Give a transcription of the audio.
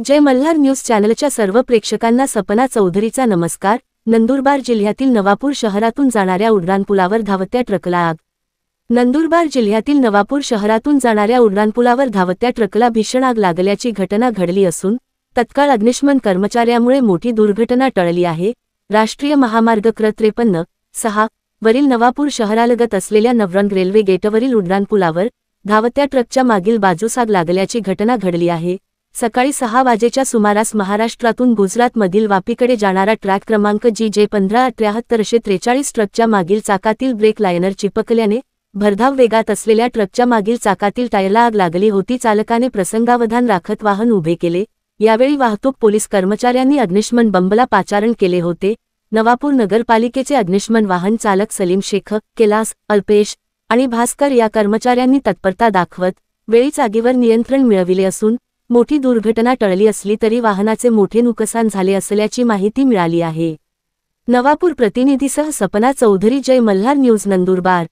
जय Malhar news चॅनलच्या सर्व प्रेक्षकांना सपना चौधरीचा नमस्कार। नंदुरबार जिल्ह्यातील नवापूर शहरातून जाणाऱ्या उड्डाणपुलावर धावत्या ट्रकला आग। नंदुरबार जिल्ह्यातील नवापूर शहरातून जाणाऱ्या उड्डाणपुलावर धावत्या ट्रकला भीषण आग लागल्याची घटना घडली असून तत्काळ अग्निशमन कर्मचाऱ्यामुळे मोठी दुर्घटना टळली आहे। राष्ट्रीय महामार्ग क्र. 53/6 वरील नवापूर शहरालगत असलेल्या नवरंग रेल्वे गेटवरील उड्डाणपुलावर धावत्या ट्रकच्या मागील बाजूस आग लागल्याची घटना घडली आहे। सकाळी 6 वाजेच्या सुमारास महाराष्ट्रातून गुजरातमधील वापीकडे जाणारा ट्रॅक क्रमांक GJ 157343 ट्रकच्या मागील चाकातील ब्रेक लायनर चिपकल्याने भरधाव वेगात असलेल्या ट्रकच्या मागील चाकातील टायरला आग लागली होती। चालकाने प्रसंगावधान राखत वाहन उभे केले। यावेळी वाहतूक पोलीस कर्मचाऱ्यांनी अग्निशमन बंबला पाचारण केले होते। नवापूर नगरपालिकेचे अग्निशमन वाहन चालक सलीम शेख, कैलास, अल्पेश आणि भास्कर या कर्मचाऱ्यांनी तत्परता दाखवत वेळीच आगीवर नियंत्रण मिळविले असून मोठी दुर्घटना टळली असली तरी वाहनाचे मोठे नुकसान झाले असल्याची माहिती मिळाली आहे। नवापूर प्रतिनिधीसह सपना चौधरी, जय मल्हार न्यूज, नंदुरबार।